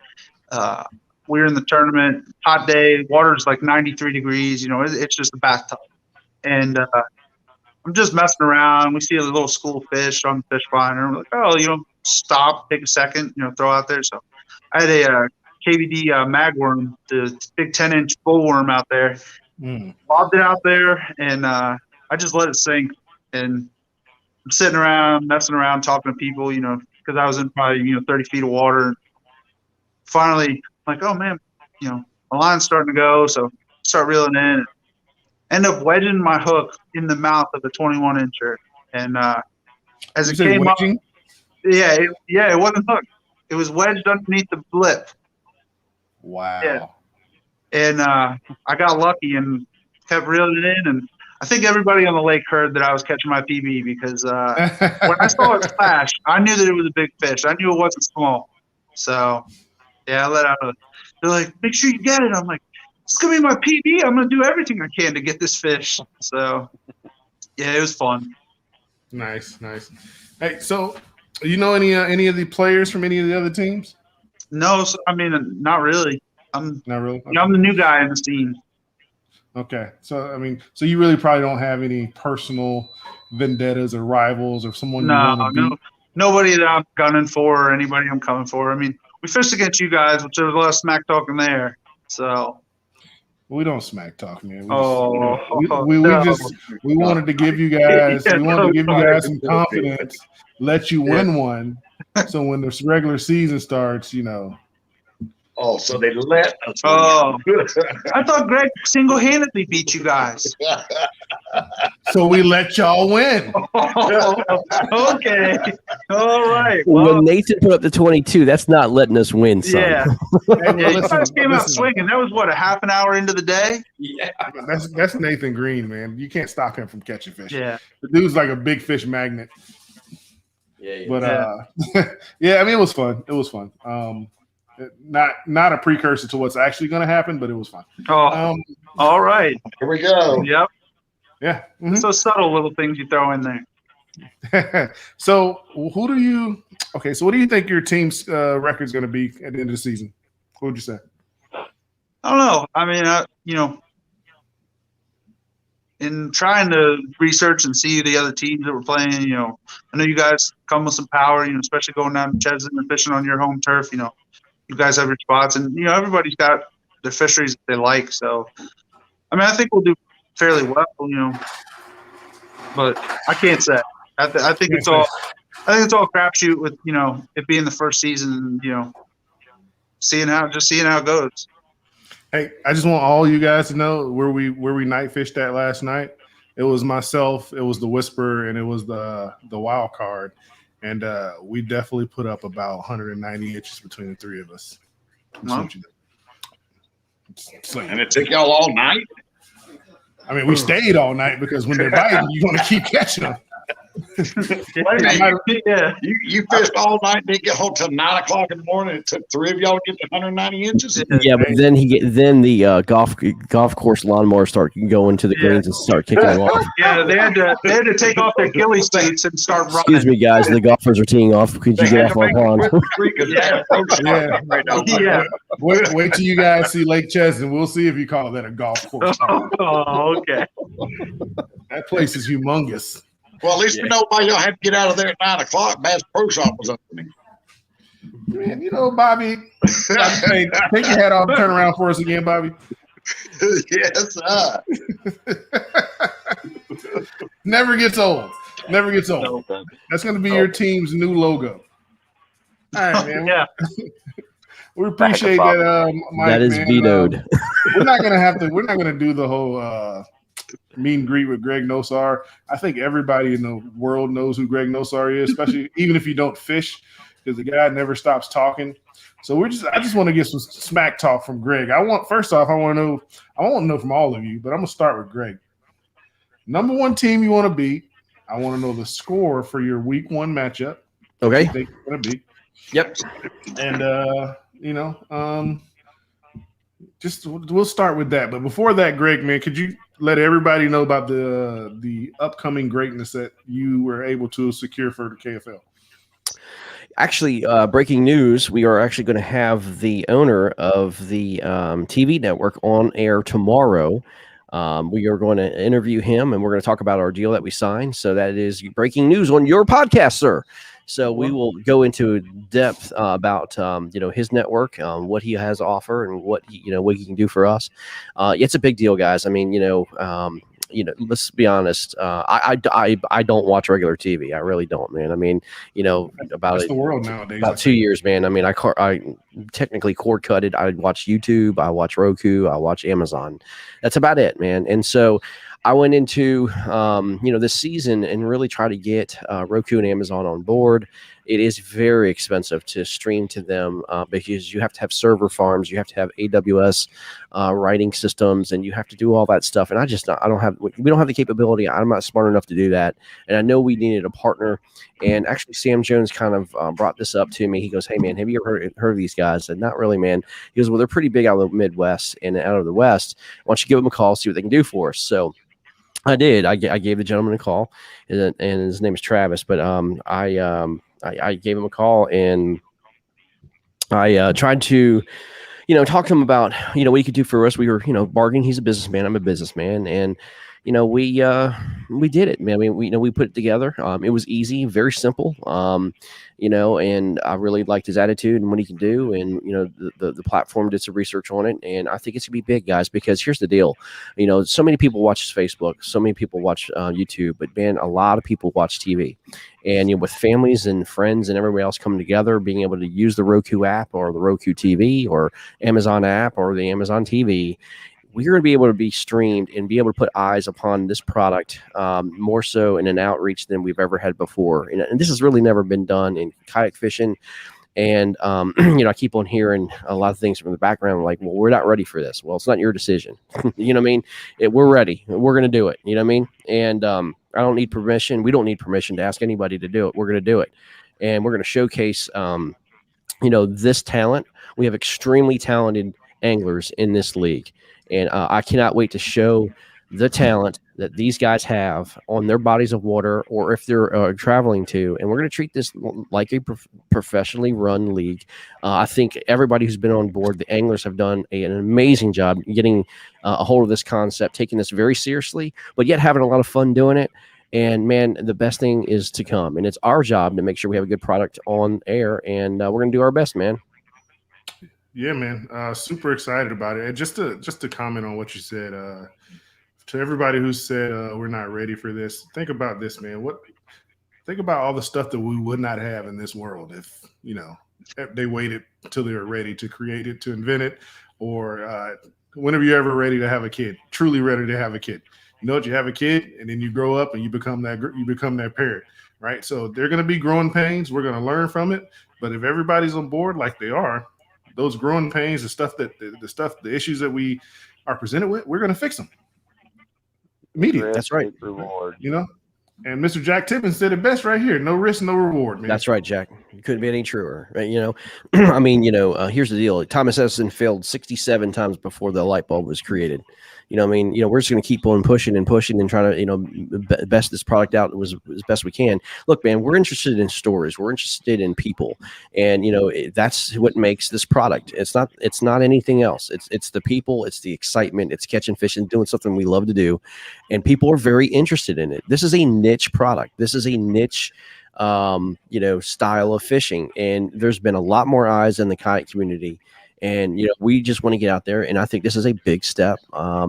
we were in the tournament, hot day, water's like 93 degrees. You know, it's just a bathtub, and I'm just messing around. We see a little school of fish on the fish finder. And we're like, oh, you know, stop, take a second, you know, throw out there. So I had a KVD magworm, the big 10-inch bullworm out there. Lobbed it out there, and I just let it sink. And I'm sitting around, messing around, talking to people, you know, because I was in probably, you know, 30 feet of water. Finally, like, oh, man, you know, my line's starting to go. So start reeling in. End up wedging my hook in the mouth of the 21-incher. And as it came up, it wasn't hooked. It was wedged underneath the blip. Wow. Yeah. And I got lucky and kept reeling it in. And I think everybody on the lake heard that I was catching my PB because when I saw it splash, I knew that it was a big fish. I knew it wasn't small. So, yeah, I let out they're like, make sure you get it. I'm like, it's going to be my PB. I'm going to do everything I can to get this fish. So, yeah, it was fun. Nice. Hey, so you know any of the players from any of the other teams? No, I mean, not really. I'm not really. Okay. I'm the new guy in the scene. Okay, so I mean, so you really probably don't have any personal vendettas or rivals or someone. No, nobody that I'm gunning for or anybody I'm coming for. I mean, we fished against you guys, which there was a lot of smack talking there. So, We don't smack talk, man. We wanted to give you guys some confidence, let you win one. So when the regular season starts, Oh, so they let us. Oh, I thought Greg single-handedly beat you guys. So we let y'all win. Okay. All right. When Nathan put up the 22, that's not letting us win, son. Yeah. Hey, You guys came out swinging. That was what, a half an hour into the day? Yeah. That's Nathan Green, man. You can't stop him from catching fish. Yeah. The dude's like a big fish magnet. Yeah. But yeah, I mean, it was fun. It was fun. Not a precursor to what's actually going to happen, but it was fun. Oh, all right. Here we go. Yep. Yeah. Mm-hmm. So subtle little things you throw in there. So what do you think your team's record's going to be at the end of the season? What would you say? I don't know. I mean, in trying to research and see the other teams that were playing, I know you guys come with some power, especially going down to Chesney and fishing on your home turf, you guys have your spots, and everybody's got their fisheries that they like. So, I mean, I think we'll do fairly well, but I can't say. I think it's all crapshoot with it being the first season, and seeing how it goes. Hey, I just want all you guys to know where we night fished at last night. It was myself, it was the Whisperer, and it was the Wild Card. And we definitely put up about 190 inches between the three of us. Wow. And it took y'all all night? I mean, we stayed all night because when they're biting, you want to keep catching them. Yeah. You fished all night, didn't get home till 9 o'clock in the morning. It took three of y'all to get to 190 inches. Yeah, but then the golf course lawnmower start going to the greens and start kicking them off. Yeah, they had to take off their ghillie suits and start running. Excuse me, guys. The golfers are teeing off. Could you get off our pond? Yeah. Wait till you guys see Lake Chesney. We'll see if you call that a golf course. Oh, okay. That place is humongous. Well, at least we know why y'all had to get out of there at 9 o'clock. Bass Pro Shop was opening. Man, Bobby, hey, take your hat off and turn around for us again, Bobby. Yes, sir. Never gets old. Never gets old. That's going to be your team's new logo. All right, man. Yeah. We appreciate that, Mike. That is man. vetoed. We're not gonna do the whole meet and greet with Greg Nosar. I think everybody in the world knows who Greg Nosar is, especially even if you don't fish, because the guy never stops talking. So I just want to get some smack talk from Greg. I want to know from all of you, but I'm gonna start with Greg. Number one team you want to beat. I want to know the score for your week 1 matchup. Okay. They're gonna beat. Yep. And we'll start with that. But before that, Greg, man, could you let everybody know about the upcoming greatness that you were able to secure for the KFL? Actually, breaking news, we are actually going to have the owner of the TV network on air tomorrow. We are going to interview him, and we're going to talk about our deal that we signed. So that is breaking news on your podcast, sir. So we will go into depth about his network, what he has to offer, and what he can do for us. It's a big deal, guys. I mean, let's be honest. I don't watch regular TV. I really don't, man. I mean, That's the world nowadays. About 2 years, man. I mean, I technically cord cutted. I watch YouTube. I watch Roku. I watch Amazon. That's about it, man. And so I went into this season and really try to get Roku and Amazon on board. It is very expensive to stream to them because you have to have server farms, you have to have AWS writing systems, and you have to do all that stuff. And we don't have the capability. I'm not smart enough to do that. And I know we needed a partner. And actually, Sam Jones kind of brought this up to me. He goes, "Hey, man, have you ever heard of these guys?" I said, "Not really, man." He goes, "Well, they're pretty big out of the Midwest and out of the West. Why don't you give them a call, see what they can do for us?" So I did. I gave the gentleman a call, and his name is Travis. But I gave him a call, and I tried to, talk to him about, what he could do for us. We were, bargaining. He's a businessman. I'm a businessman. And, we did it, man. I mean, we put it together. It was easy, very simple. And I really liked his attitude and what he can do. And the platform did some research on it, and I think it's gonna be big, guys. Because here's the deal, so many people watch Facebook, so many people watch YouTube, but man, a lot of people watch TV. And with families and friends and everybody else coming together, being able to use the Roku app or the Roku TV or Amazon app or the Amazon TV, we're going to be able to be streamed and be able to put eyes upon this product more so in an outreach than we've ever had before. And this has really never been done in kayak fishing. And, I keep on hearing a lot of things from the background, like, well, we're not ready for this. Well, it's not your decision. You know what I mean? We're ready. We're going to do it. You know what I mean? And I don't need permission. We don't need permission to ask anybody to do it. We're going to do it. And we're going to showcase, this talent. We have extremely talented anglers in this league. And I cannot wait to show the talent that these guys have on their bodies of water, or if they're traveling to. And we're going to treat this like a professionally run league. I think everybody who's been on board, the anglers have done an amazing job getting a hold of this concept, taking this very seriously, but yet having a lot of fun doing it. And man, the best thing is to come. And it's our job to make sure we have a good product on air. And we're going to do our best, man. Yeah, man. Super excited about it. And just to comment on what you said, to everybody who said we're not ready for this, think about this, man. Think about all the stuff that we would not have in this world if they waited until they were ready to create it, to invent it, or whenever you're ever ready to have a kid, truly ready to have a kid. You have a kid, and then you grow up and you become that parent, right? So they're going to be growing pains. We're going to learn from it. But if everybody's on board like they are, those growing pains, the issues that we are presented with, we're going to fix them immediately. That's right. Reward. And Mr. Jack Tippin said it best right here: no risk, no reward, man. That's right, Jack. It couldn't be any truer, right? I mean, here's the deal: Thomas Edison failed 67 times before the light bulb was created. We're just going to keep on pushing and trying to, best this product out as best we can. Look, man, we're interested in stories. We're interested in people. And, that's what makes this product. It's not anything else. It's the people, it's the excitement, it's catching fish and doing something we love to do. And people are very interested in it. This is a niche product. This is a niche, style of fishing. And there's been a lot more eyes in the kayak community. And, we just want to get out there. And I think this is a big step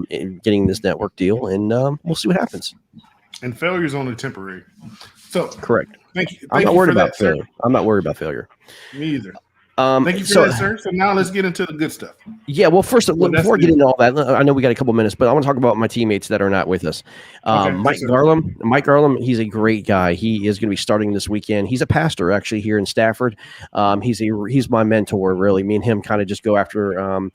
in getting this network deal. And we'll see what happens. And failure is only temporary. So correct. Thank you. I'm not worried about failure. I'm not worried about failure. Me either. Thank you for that, sir. So now let's get into the good stuff. Yeah, well, first, before getting into all that, I know we got a couple minutes, but I want to talk about my teammates that are not with us. Mike Garland, he's a great guy. He is going to be starting this weekend. He's a pastor, actually, here in Stafford. He's my mentor, really. Me and him kind of just go after,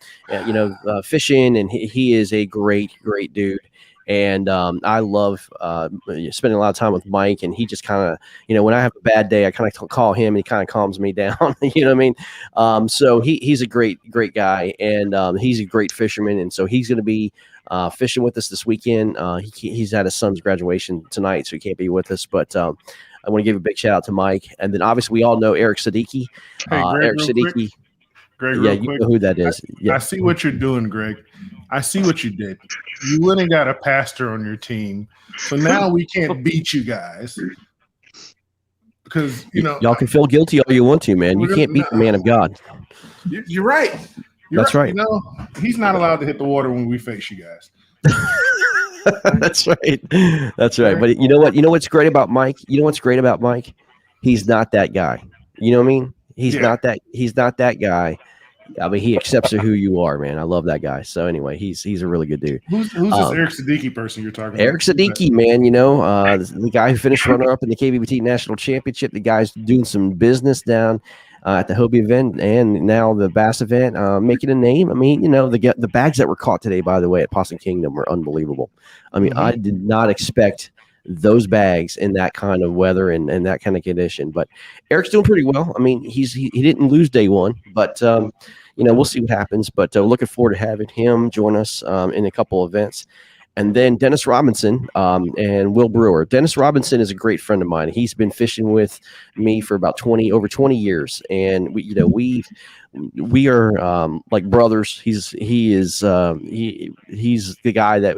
fishing, and he is a great dude. And I love spending a lot of time with Mike, and he just kind of, when I have a bad day, I kind of call him, and he kind of calms me down. You know what I mean? So he's a great guy, and he's a great fisherman, and so he's going to be fishing with us this weekend. He's at his son's graduation tonight, so he can't be with us, but I want to give a big shout out to Mike, and then obviously we all know Eric Siddiqui. Eric Siddiqui. Greg, yeah, you know who that is. I see what you're doing, Greg. I see what you did. You went and got a pastor on your team, so now we can't beat you guys because y'all can feel guilty all you want to, man. You can't beat the man of God. You're right. That's right. He's not allowed to hit the water when we face you guys. That's right. That's right. But you know what? You know what's great about Mike? He's not that guy. You know what I mean? He's not that guy. I mean, he accepts who you are, man. I love that guy. So anyway, he's a really good dude. Who's this Eric Siddiqui person you're talking about? Eric Siddiqui, man, the guy who finished runner-up in the KBBT National Championship. The guy's doing some business down at the Hobie event and now the Bass event, making a name. I mean, the bags that were caught today, by the way, at Possum Kingdom were unbelievable. I mean, I did not expect those bags in that kind of weather and that kind of condition, but Eric's doing pretty well. I mean, he didn't lose day one, but we'll see what happens. But looking forward to having him join us in a couple events. and then Dennis Robinson and Will Brewer. Dennis Robinson is a great friend of mine. He's been fishing with me for about over 20 years, and we are like brothers. He's the guy that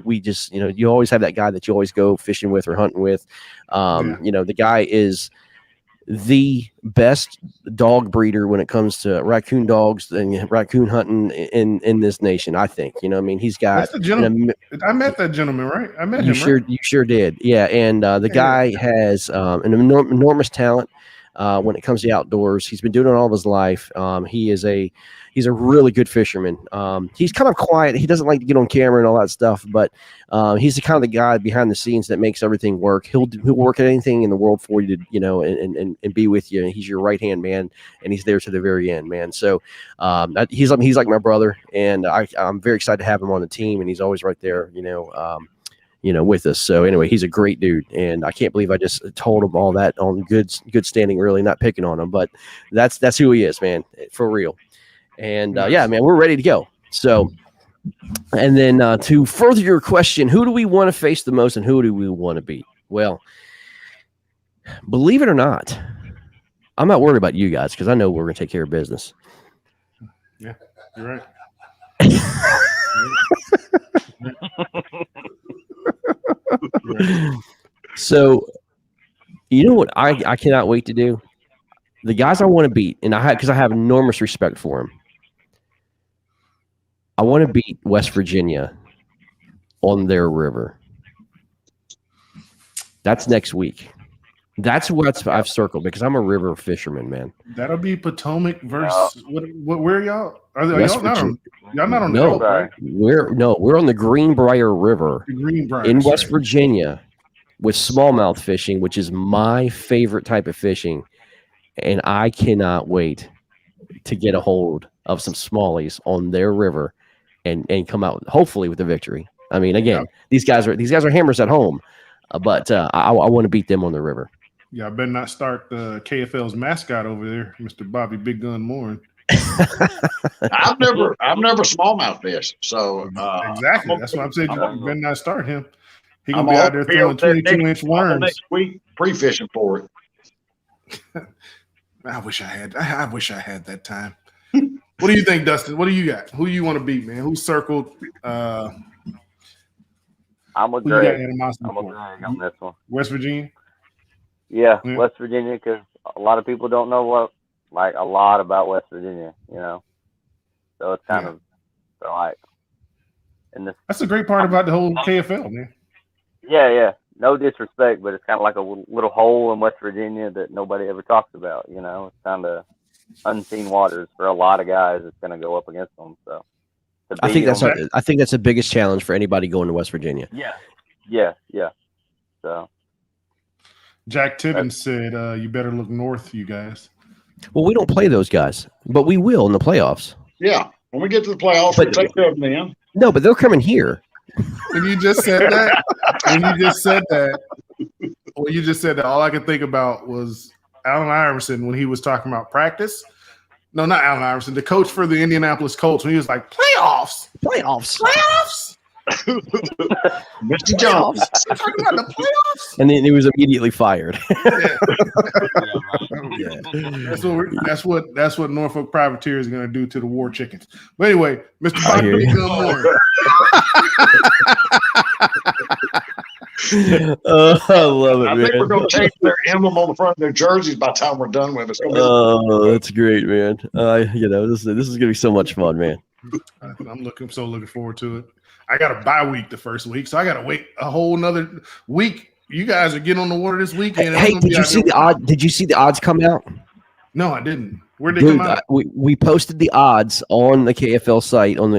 we just you always have that guy that you always go fishing with or hunting with. The guy is the best dog breeder when it comes to raccoon dogs and raccoon hunting in this nation. I think, he's got. That's the gentleman. I met that gentleman, right? I met him. You sure did. Yeah. And the guy has an enormous talent when it comes to outdoors. He's been doing it all of his life. He's a really good fisherman. He's kind of quiet. He doesn't like to get on camera and all that stuff, but he's the kind of the guy behind the scenes that makes everything work. He'll work at anything in the world for you to, and be with you. He's your right-hand man, and he's there to the very end, man. So he's like my brother, and I'm very excited to have him on the team, and he's always right there, with us. So anyway, he's a great dude, and I can't believe I just told him all that on good standing, really not picking on him, but that's who he is, man, for real. And yeah, man, we're ready to go. So, and then to further your question, who do we want to face the most and who do we want to beat? Well, believe it or not, I'm not worried about you guys because I know we're going to take care of business. Yeah, you're right. So, you know what I cannot wait to do? The guys I want to beat, and because I have enormous respect for them. I want to beat West Virginia on their river. That's next week. That's what I've circled because I'm a river fisherman, man. That'll be Potomac versus where are y'all? Are y'all not on? Y'all not on no, the right? We're on the Greenbrier River in West Virginia with smallmouth fishing, which is my favorite type of fishing, and I cannot wait to get a hold of some smallies on their river and come out hopefully with a victory. I mean, again, these guys are hammers at home, but I want to beat them on the river. Yeah, I better not start the KFL's mascot over there, Mr. Bobby Big Gun Morin. I've never smallmouth fished, so exactly. That's what I'm saying. You better not start him. He gonna be out there throwing 22-inch worms next week, pre-fishing for it. I wish I had that time. What do you think, Dustin? What do you got? Who do you want to beat, man? Who's circled? I'm with Greg. On this one. West Virginia? Yeah, West Virginia, because a lot of people don't know a lot about West Virginia, So it's kind of like, that's the great part about the whole KFL, man. Yeah. No disrespect, but it's kind of like a little hole in West Virginia that nobody ever talks about. It's kind of unseen waters for a lot of guys. It's going to go up against them. So I think that's the biggest challenge for anybody going to West Virginia. Yeah. So Jack Tibbins said, "You better look north, you guys." Well, we don't play those guys, but we will in the playoffs. Yeah, when we get to the playoffs, we'll take care of them then. No, but they're coming here. When you just said that, all I could think about was Allen Iverson when he was talking about practice. No, not Allen Iverson, the coach for the Indianapolis Colts, when he was like, playoffs. Mr. Jones. Talking about the playoffs? And then he was immediately fired. That's what Norfolk Privateers is going to do to the war chickens. But anyway, Mr. Bobby Moore. I love it. I think we're going to change their emblem on the front of their jerseys by the time we're done with it. That's great, man. This is going to be so much fun, man. I'm looking forward to it. I got a bye week the first week, so I got to wait a whole another week. You guys are getting on the water this weekend. Hey, did you see the odds? Did you see the odds come out? No, I didn't. Where'd they come out? We posted the odds on the KFL site on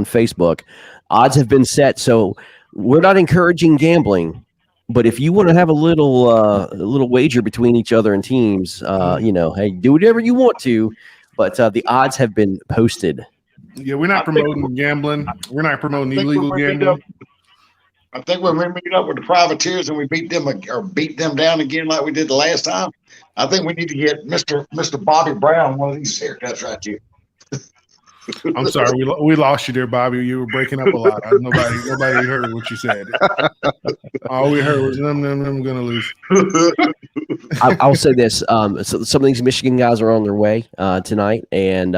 Facebook. Odds have been set, so we're not encouraging gambling. But if you want to have a little wager between each other and teams, hey, do whatever you want to. But the odds have been posted. Yeah, we're not promoting gambling. We're not promoting illegal gambling. I think when we meet up with the Privateers and we beat them down again like we did the last time, I think we need to get Mr. Bobby Brown one of these haircuts right here. I'm sorry, we lost you there, Bobby. You were breaking up a lot. Nobody heard what you said. All we heard was them gonna lose. I'll say this: so some of these Michigan guys are on their way tonight, and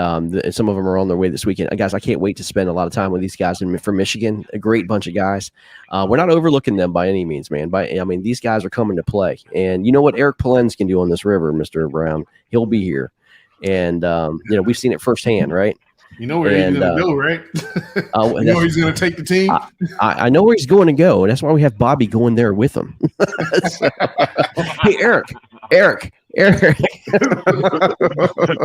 some of them are on their way this weekend. Guys, I can't wait to spend a lot of time with these guys from Michigan. A great bunch of guys. We're not overlooking them by any means, man. These guys are coming to play, and you know what Eric Polens can do on this river, Mr. Brown. He'll be here, and we've seen it firsthand, right? You know where he's going to go, right? You know where he's going to take the team? I know where he's going to go, and that's why we have Bobby going there with him. Hey, Eric.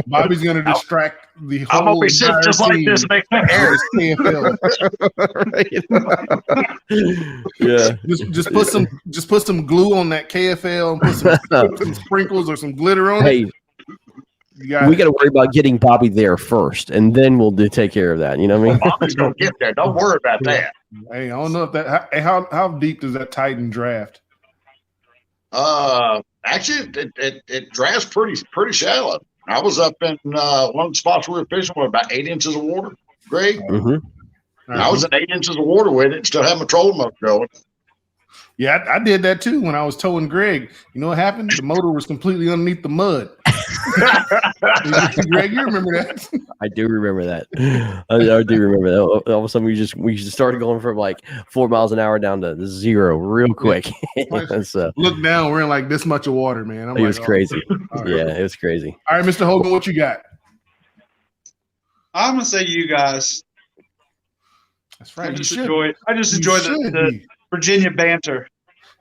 Bobby's going to distract the whole I'm going to be sitting just like this next to Eric. Yeah. Just put some glue on that KFL and put some sprinkles or some glitter on it. We got to worry about getting Bobby there first, and then we'll take care of that. You know what I mean? Bobby's gonna get there. Don't worry about that. Hey, I don't know if that. How deep does that Titan draft? Actually, it drafts pretty shallow. I was up in one of the spots we were fishing with about 8 inches of water, Greg. Mm-hmm. I was at 8 inches of water with it, still had my trolling motor going. Yeah, I did that too when I was towing Greg. You know what happened? The motor was completely underneath the mud. Greg, you remember that? I do remember that. I do remember that. All of a sudden, we just started going from like 4 miles an hour down to 0 real quick. So, look down, we're in like this much of water, man. It was crazy. Yeah, it was crazy. All right, Mr. Hogan, what you got? I'm gonna say you guys. That's right. I just enjoy the Virginia banter.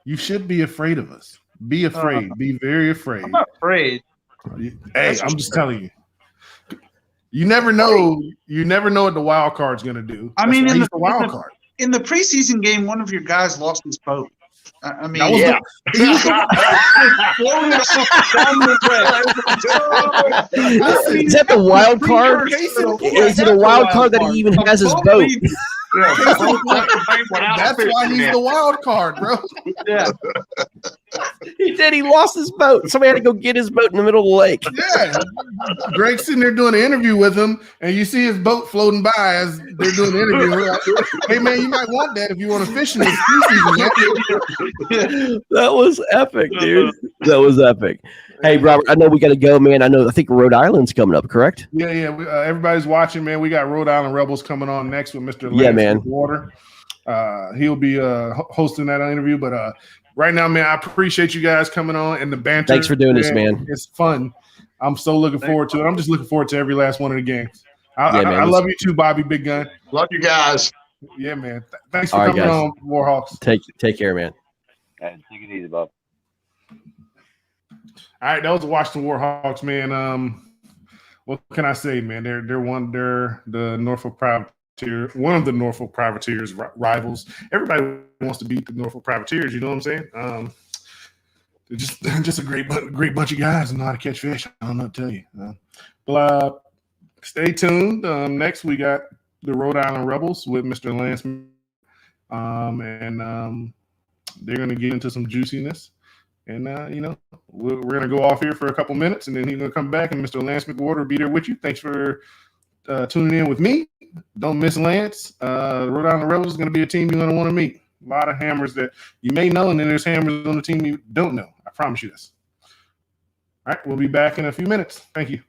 You should be afraid of us. Be afraid. Be very afraid. I'm not afraid. Hey, I'm just telling you. You never know. You never know what the wild card's going to do. I mean, in the wild card. In the preseason game, one of your guys lost his boat. I mean, yeah. Is that the wild card? Is it a wild card that he even has his boat? That's why he's the wild card, bro. Yeah. He did. He lost his boat. Somebody had to go get his boat in the middle of the lake. Yeah. Greg's sitting there doing an interview with him, and you see his boat floating by as they're doing the interview. We're like, hey, man, you might want that if you want to fish in this season. That was epic, dude. That was epic. Hey, Robert, I know we got to go, man. I think Rhode Island's coming up, correct? Yeah. Everybody's watching, man. We got Rhode Island Rebels coming on next with Mr. Lance Water. He'll be hosting that interview. But right now, man, I appreciate you guys coming on and the banter. Thanks for doing this, man. It's fun. I'm so looking forward to it. I'm just looking forward to every last one of the games. I love you too, Bobby Big Gun. Love you guys. Yeah, man. Thanks for coming on, Warhawks. Take care, man. Take it easy, Bob. All right, that was the Washington Warhawks, man. What can I say, man? They're the Norfolk Privateer, one of the Norfolk Privateers rivals. Everybody wants to beat the Norfolk Privateers. You know what I'm saying? They're just a great bunch of guys and know how to catch fish. I don't know what to tell you. But stay tuned. Next, we got the Rhode Island Rebels with Mr. Lance, and they're going to get into some juiciness. And, we're going to go off here for a couple minutes, and then he's going to come back, and Mr. Lance McWhorter will be there with you. Thanks for tuning in with me. Don't miss Lance. Rhode Island Rebels is going to be a team you're going to want to meet. A lot of hammers that you may know, and then there's hammers on the team you don't know. I promise you this. All right, we'll be back in a few minutes. Thank you.